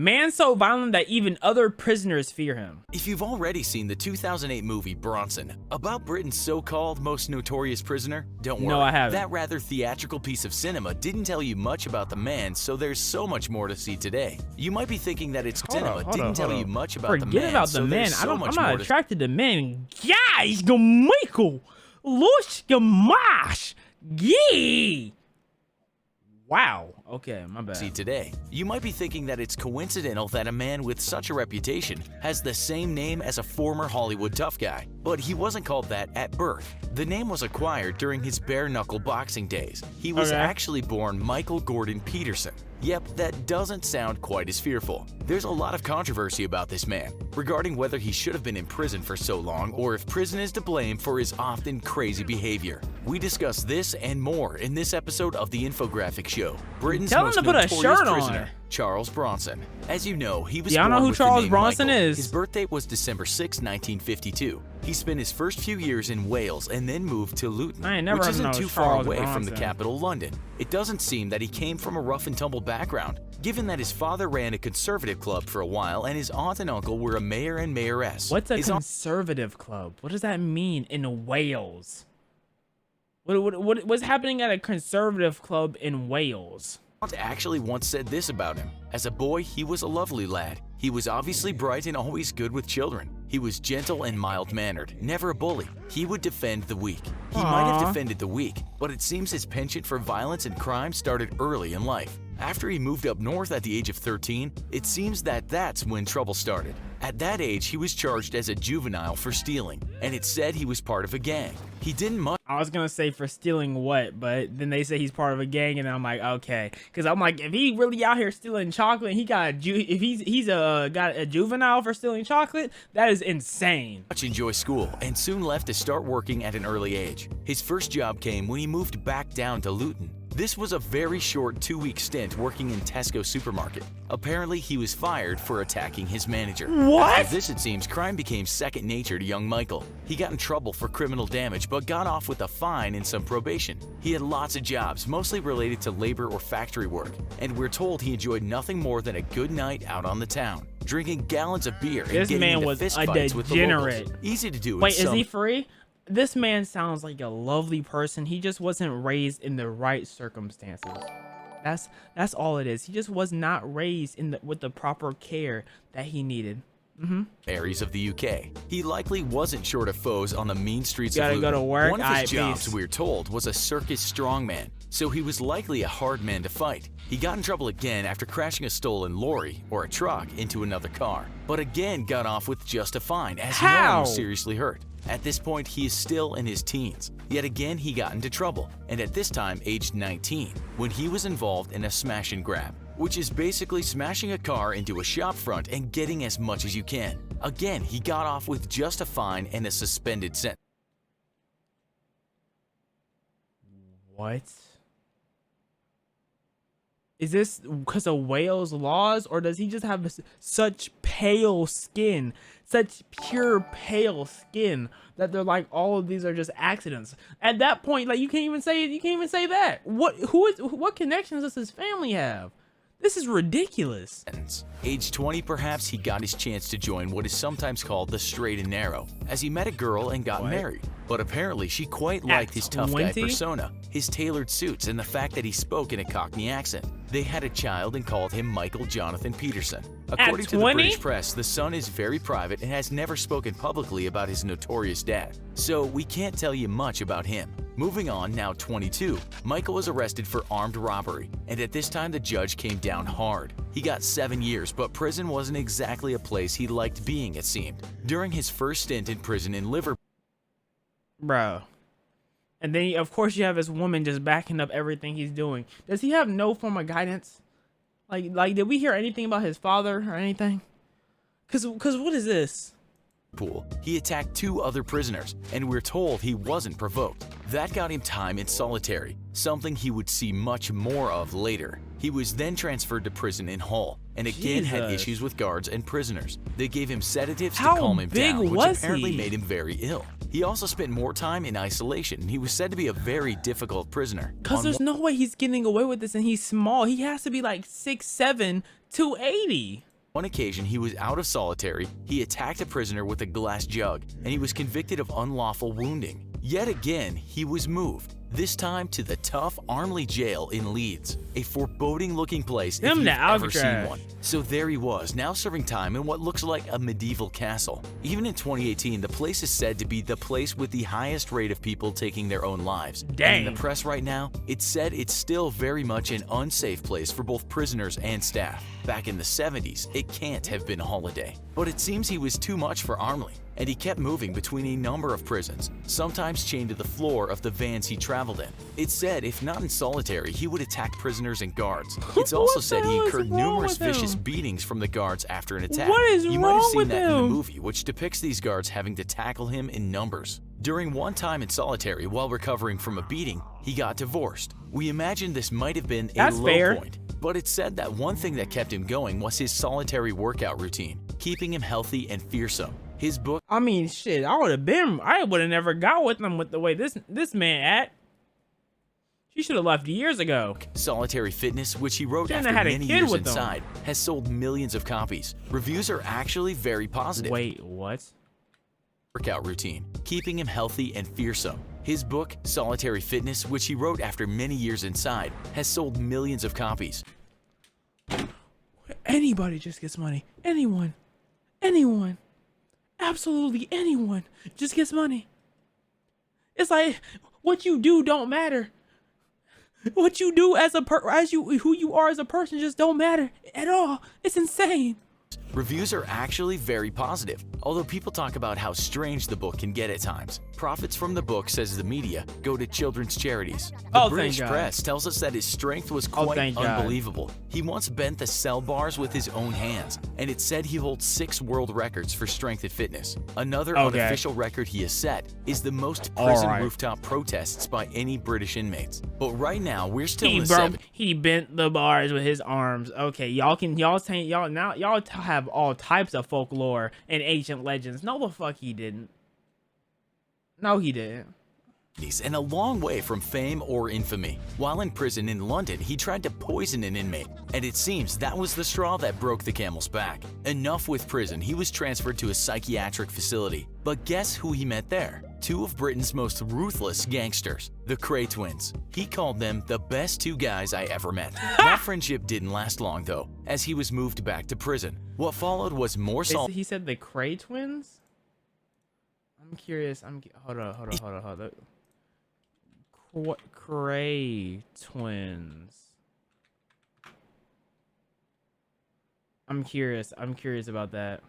Man so violent that even other prisoners fear him. If you've already seen the 2008 movie Bronson, about Britain's so-called most notorious prisoner, don't worry. No, I haven't. That rather theatrical piece of cinema didn't tell you much about the man, so there's so much more to see today. You might be thinking that its cinema didn't tell you much about the man. Forget about the man. I'm not attracted to men. Guys, go Michael. Lush, Gamash. Yee. Wow. Okay, my bad. See today, you might be thinking that it's coincidental that a man with such a reputation has the same name as a former Hollywood tough guy, but he wasn't called that at birth. The name was acquired during his bare-knuckle boxing days. He was actually born Michael Gordon Peterson. Yep, that doesn't sound quite as fearful. There's a lot of controversy about this man, regarding whether he should have been in prison for so long or if prison is to blame for his often crazy behavior. We discuss this and more in this episode of the Infographic Show. Britain's most notorious prisoner, Charles Bronson. As you know, he was born with the name Michael. Y'all know who Charles Bronson is. His birthday was December 6, 1952. He spent his first few years in Wales and then moved to Luton, which isn't too far away from the capital, London. It doesn't seem that he came from a rough and tumble background, given that his father ran a conservative club for a while and his aunt and uncle were a mayor and mayoress. What's a conservative club? What does that mean in Wales? What's happening at a conservative club in Wales? Aunt actually once said this about him. As a boy, he was a lovely lad. He was obviously bright and always good with children. He was gentle and mild-mannered, never a bully. He would defend the weak. He might have defended the weak, but it seems his penchant for violence and crime started early in life. After he moved up north at the age of 13, it seems that that's when trouble started. At that age, he was charged as a juvenile for stealing, and it said he was part of a gang. He didn't much. I was gonna say for stealing what, but then they say he's part of a gang, and I'm like, okay, because I'm like, if he really out here stealing chocolate, and he got if he's got a juvenile for stealing chocolate, that is insane. Much enjoy school and soon left to start working at an early age. His first job came when he moved back down to Luton. This was a very short 2-week stint working in Tesco supermarket. Apparently, he was fired for attacking his manager. What? After this, it seems, crime became second nature to young Michael. He got in trouble for criminal damage, but got off with a fine and some probation. He had lots of jobs, mostly related to labor or factory work, and we're told he enjoyed nothing more than a good night out on the town, drinking gallons of beer and getting into fist fights with the locals. Easy to do. Wait, is he free? This man sounds like a lovely person. He just wasn't raised in the right circumstances. That's all it is. He just was not raised with the proper care that he needed. Areas of the UK. He likely wasn't short of foes on the mean streets of Luton. Gotta go to work. One of his jobs, we're told, was a circus strongman, so he was likely a hard man to fight. He got in trouble again after crashing a stolen lorry, or a truck, into another car, but again got off with just a fine, as no one was seriously hurt. At this point, he is still in his teens. Yet again, he got into trouble, and at this time aged 19, when he was involved in a smash and grab, which is basically smashing a car into a shop front and getting as much as you can. Again, he got off with just a fine and a suspended sentence. What? Is this because of Wales laws, or does he just have such pale skin, such pure pale skin, that they're like, all of these are just accidents? At that point, like, you can't even say that. What connections does his family have? This is ridiculous. Age 20, perhaps, he got his chance to join what is sometimes called the straight and narrow, as he met a girl and got married. But apparently, she quite liked his tough guy persona, his tailored suits, and the fact that he spoke in a Cockney accent. They had a child and called him Michael Jonathan Peterson. According to the British press, the son is very private and has never spoken publicly about his notorious dad, so we can't tell you much about him. Moving on, now 22, Michael was arrested for armed robbery, and at this time the judge came down hard. He got 7 years, but prison wasn't exactly a place he liked being, it seemed. During his first stint in prison in Liverpool, bro. And then, of course, you have this woman just backing up everything he's doing. Does he have no form of guidance? Like, did we hear anything about his father or anything? Cause what is this? He attacked 2 other prisoners, and we're told he wasn't provoked. That got him time in solitary, something he would see much more of later. He was then transferred to prison in Hull, and again had issues with guards and prisoners. They gave him sedatives to calm him down, which apparently made him very ill. He also spent more time in isolation, and he was said to be a very difficult prisoner. Cause there's no way he's getting away with this, and he's small. He has to be like 6'7", 280. On occasion, he was out of solitary, he attacked a prisoner with a glass jug, and he was convicted of unlawful wounding. Yet again, he was moved, this time to the tough Armley jail in Leeds, a foreboding-looking place if you've ever seen one. So there he was, now serving time in what looks like a medieval castle. Even in 2018, the place is said to be the place with the highest rate of people taking their own lives. Dang. And in the press right now, it's said it's still very much an unsafe place for both prisoners and staff. Back in the 70s, it can't have been a holiday. But it seems he was too much for Armley, and he kept moving between a number of prisons, sometimes chained to the floor of the vans he traveled in. It's said if not in solitary, he would attack prisoners and guards. It's also said he incurred numerous vicious beatings from the guards after an attack. What is you might have wrong seen with that in the him? movie, which depicts these guards having to tackle him in numbers. During one time in solitary while recovering from a beating, he got divorced. We imagine this might have been a low point, but it's said that one thing that kept him going was his solitary workout routine, keeping him healthy and fearsome. His book, I mean, shit, I would have never got with him with the way this man act. She should have left years ago. Solitary Fitness, which he wrote Shouldn't after have had a many kid years with them. inside, has sold millions of copies. Reviews are actually very positive. Wait, what? Workout routine, keeping him healthy and fearsome. His book, Solitary Fitness, which he wrote after many years inside, has sold millions of copies. Anybody just gets money. Anyone. Absolutely anyone just gets money. It's like what you do don't matter. What you do as who you are as a person just don't matter at all. It's insane. Reviews are actually very positive, although people talk about how strange the book can get at times. Profits from the book, says the media, go to children's charities. The British press tells us that his strength was quite unbelievable. He once bent the cell bars with his own hands, and it's said he holds 6 world records for strength and fitness. Another unofficial record he has set is the most prison rooftop protests by any British inmates. But right now, we're still in the 70s. He bent the bars with his arms. Okay, y'all have all types of folklore and ancient legends. No, the fuck he didn't. No, he didn't. And a long way from fame or infamy. While in prison in London, he tried to poison an inmate, and it seems that was the straw that broke the camel's back. Enough with prison, he was transferred to a psychiatric facility. But guess who he met there? 2 of Britain's most ruthless gangsters, the Cray twins. He called them the best 2 guys I ever met. That friendship didn't last long though, as he was moved back to prison. What followed was more solid. He said the Cray twins? I'm curious. Hold on. Cray twins. I'm curious about that.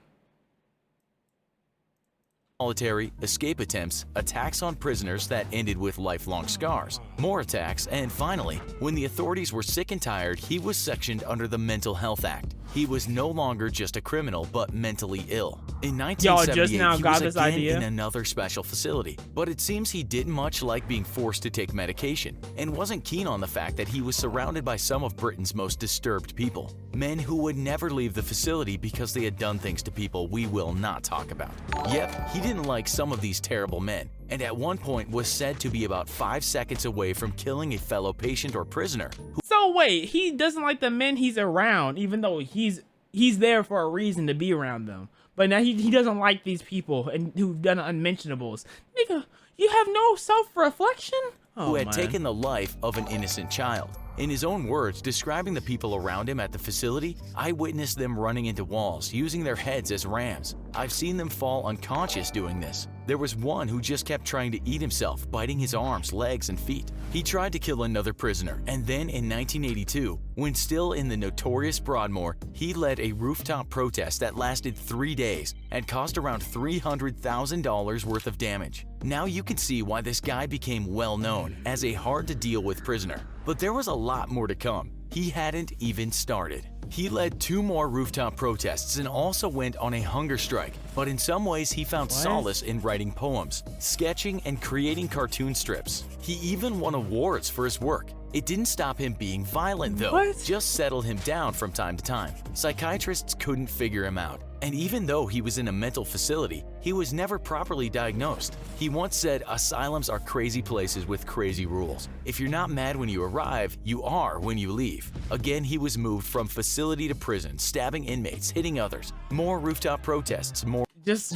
Solitary, escape attempts, attacks on prisoners that ended with lifelong scars, more attacks, and finally, when the authorities were sick and tired, he was sectioned under the Mental Health Act. He was no longer just a criminal, but mentally ill. In 1978, he was again in another special facility, but it seems he didn't much like being forced to take medication, and wasn't keen on the fact that he was surrounded by some of Britain's most disturbed people. Men who would never leave the facility because they had done things to people we will not talk about. Yep, he didn't like some of these terrible men, and at one point was said to be about 5 seconds away from killing a fellow patient or prisoner. So wait, he doesn't like the men he's around, even though he's there for a reason to be around them. But now he doesn't like these people and who've done unmentionables. Nigga, you have no self-reflection? Who had taken the life of an innocent child. In his own words, describing the people around him at the facility, I witnessed them running into walls, using their heads as rams. I've seen them fall unconscious doing this. There was one who just kept trying to eat himself, biting his arms, legs, and feet. He tried to kill another prisoner, and then in 1982, when still in the notorious Broadmoor, he led a rooftop protest that lasted 3 days and caused around $300,000 worth of damage. Now you can see why this guy became well known as a hard-to-deal-with prisoner. But there was a lot more to come. He hadn't even started. He led 2 more rooftop protests and also went on a hunger strike, but in some ways he found solace in writing poems, sketching, and creating cartoon strips. He even won awards for his work. It didn't stop him being violent though, just settled him down from time to time. Psychiatrists couldn't figure him out. And even though he was in a mental facility, he was never properly diagnosed. He once said asylums are crazy places with crazy rules. If you're not mad when you arrive, you are when you leave. Again, he was moved from facility to prison, stabbing inmates, hitting others, more rooftop protests, more Just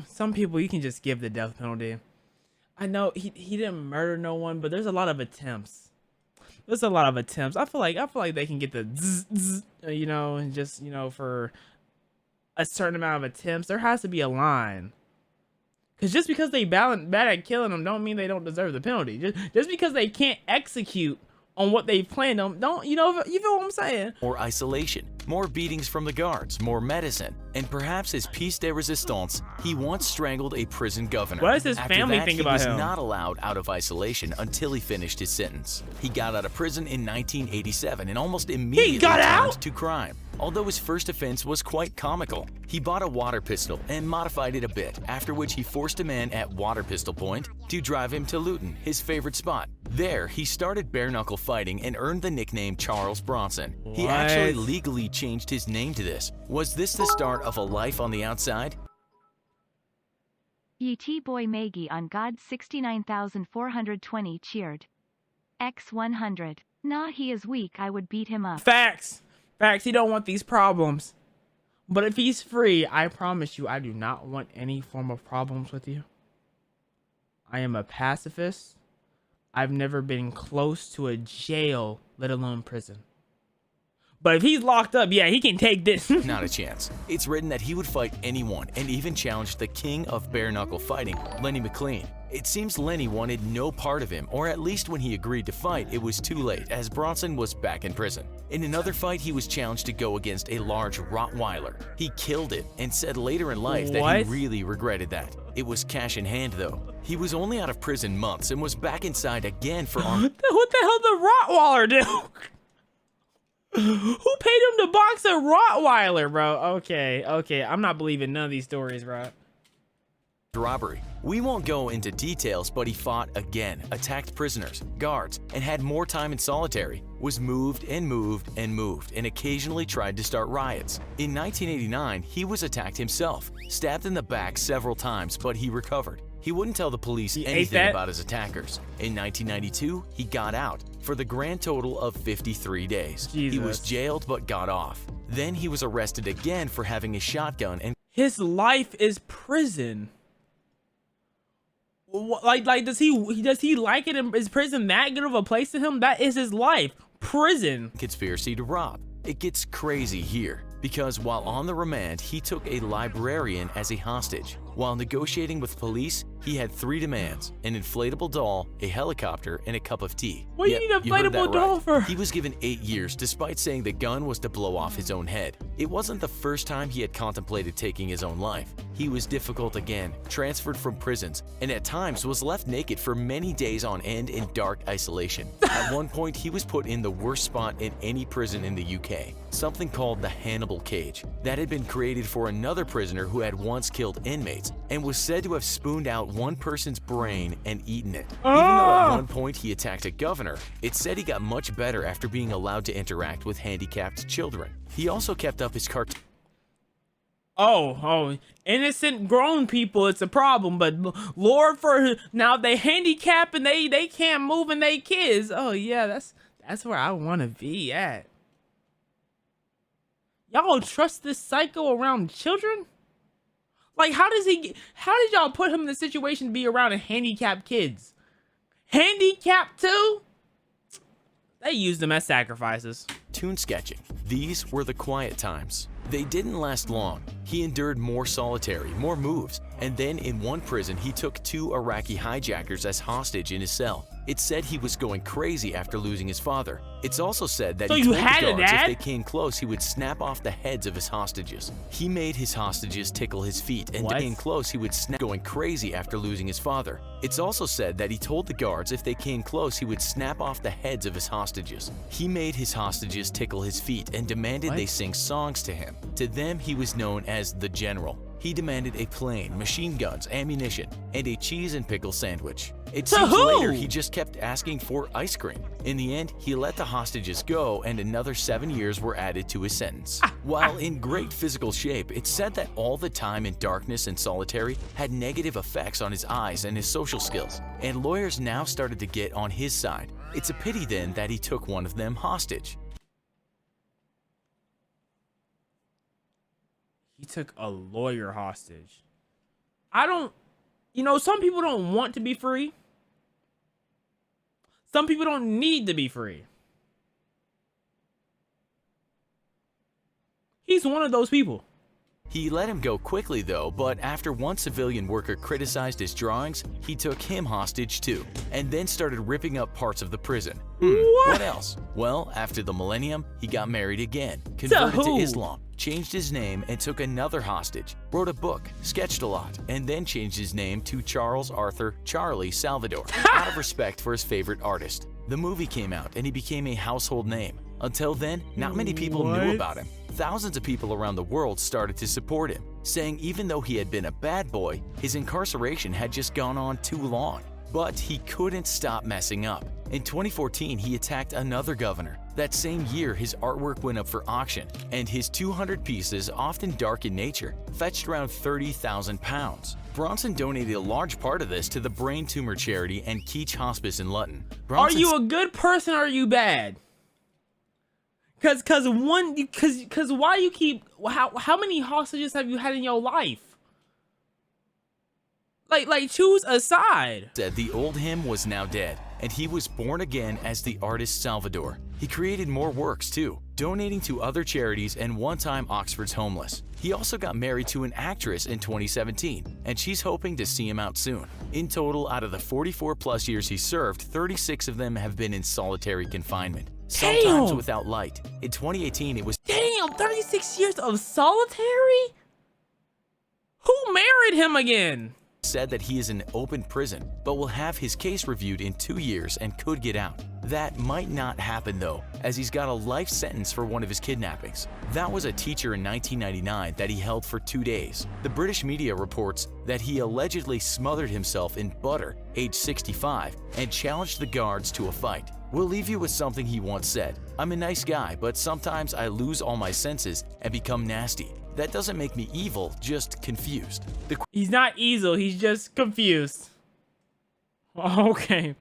some people you can just give the death penalty. I know he didn't murder no one, but there's a lot of attempts. There's a lot of attempts. I feel like they can get the zzz, and just, for a certain amount of attempts, there has to be a line. Because just because they bad at killing them don't mean they don't deserve the penalty. Just because they can't execute on what they planned on, you feel what I'm saying? more isolation, more beatings from the guards, more medicine, and perhaps his piece de resistance, he once strangled a prison governor. What does his After family that, think he about was him? not allowed out of isolation until he finished his sentence. He got out of prison in 1987 and almost immediately got turned out? to crime. Although his first offense was quite comical, he bought a water pistol and modified it a bit, after which he forced a man at water pistol point to drive him to Luton, his favorite spot. There, he started bare-knuckle fighting and earned the nickname Charles Bronson. He actually What? legally changed his name to this. Was this the start of a life on the outside? ET Boy Maggie on God 69,420 cheered. X 100. Nah, he is weak, I would beat him up. Facts. He don't want these problems. But if he's free, I promise you, I do not want any form of problems with you. I am a pacifist. I've never been close to a jail, let alone prison. But if he's locked up, yeah, he can take this. Not a chance. It's written that he would fight anyone and even challenge the king of bare-knuckle fighting, Lenny McLean. It seems Lenny wanted no part of him, or at least when he agreed to fight, it was too late as Bronson was back in prison. In another fight, he was challenged to go against a large Rottweiler. He killed it and said later in life that he What? really regretted that. It was cash in hand though. He was only out of prison months and was back inside again for What the hell did Rottweiler do? Who paid him to box a Rottweiler, bro? Okay. I'm not believing none of these stories, bro. robbery. We won't go into details, but he fought again, attacked prisoners, guards, and had more time in solitary, was moved, and occasionally tried to start riots. In 1989, he was attacked himself, stabbed in the back several times, but he recovered. He wouldn't tell the police anything about his attackers. In 1992, he got out for the grand total of 53 days. Jesus. He was jailed but got off. Then he was arrested again for having a shotgun and His life is prison. Like does he like it? Is prison that good of a place to him? That is his life. Prison. conspiracy to rob. It gets crazy here, because while on the remand, he took a librarian as a hostage. While negotiating with police, he had 3 demands: an inflatable doll, a helicopter, and a cup of tea. What do you Yep, need heard an inflatable that doll right. for? He was given 8 years despite saying the gun was to blow off his own head. It wasn't the first time he had contemplated taking his own life. He was difficult again, transferred from prisons, and at times was left naked for many days on end in dark isolation. At one point, he was put in the worst spot in any prison in the UK, something called the Hannibal Cage, that had been created for another prisoner who had once killed inmates and was said to have spooned out one person's brain and eaten it. Even though at one point he attacked a governor, it's said he got much better after being allowed to interact with handicapped children. He also kept up his cartoon. Oh, innocent grown people, it's a problem, but Lord, for now they handicap and they can't move and they kids. Oh yeah, that's where I want to be at. Y'all trust this psycho around children? Like, how did y'all put him in the situation to be around handicapped kids? Handicapped too? They used them as sacrifices. Sketching. These were the quiet times. They didn't last long. He endured more solitary, more moves, and then in one prison he took 2 Iraqi hijackers as hostage in his cell. It's said he was going crazy after losing his father. It's also said that So he you told had the a guards if dad? they came close he would snap off the heads of his hostages. He made his hostages tickle his feet, and What? to came close he would snap, going crazy after losing his father. It's also said that he told the guards if they came close he would snap off the heads of his hostages. He made his hostages tickle his feet and demanded What? they sing songs to him. To them he was known as the General. He demanded a plane, machine guns, ammunition, and a cheese and pickle sandwich. It To seems who? later he just kept asking for ice cream. In the end, he let the hostages go and another 7 years were added to his sentence. While in great physical shape, it's said that all the time in darkness and solitary had negative effects on his eyes and his social skills, and lawyers now started to get on his side. It's a pity then that he took one of them hostage. He took a lawyer hostage. Some people don't want to be free. Some people don't need to be free. He's one of those people. He let him go quickly though, but after one civilian worker criticized his drawings, he took him hostage too, and then started ripping up parts of the prison. What else? Well, after the millennium, he got married again, converted to Islam, changed his name and took another hostage, wrote a book, sketched a lot, and then changed his name to Charles Arthur Charlie Salvador, out of respect for his favorite artist. The movie came out and he became a household name. Until then, not many people knew about him. Thousands of people around the world started to support him, saying even though he had been a bad boy, his incarceration had just gone on too long. But he couldn't stop messing up. In 2014, he attacked another governor. That same year, his artwork went up for auction, and his 200 pieces, often dark in nature, fetched around £30,000. Bronson donated a large part of this to the brain tumor charity and Keach Hospice in Luton. Are you a good person or are you bad? Cause why you keep, how many hostages have you had in your life? Like choose a side. Said the old him was now dead, and he was born again as the artist Salvador. He created more works too, donating to other charities and one-time Oxford's homeless. He also got married to an actress in 2017, and she's hoping to see him out soon. In total, out of the 44 plus years he served, 36 of them have been in solitary confinement, sometimes without light. In 2018, it was 36 years of solitary? Who married him again? said that he is in open prison, but will have his case reviewed in 2 years and could get out. That might not happen though, as he's got a life sentence for one of his kidnappings. That was a teacher in 1999 that he held for 2 days. The British media reports that he allegedly smothered himself in butter, age 65, and challenged the guards to a fight. We'll leave you with something he once said. "I'm a nice guy, but sometimes I lose all my senses and become nasty. That doesn't make me evil, just confused." He's not evil, he's just confused. Okay.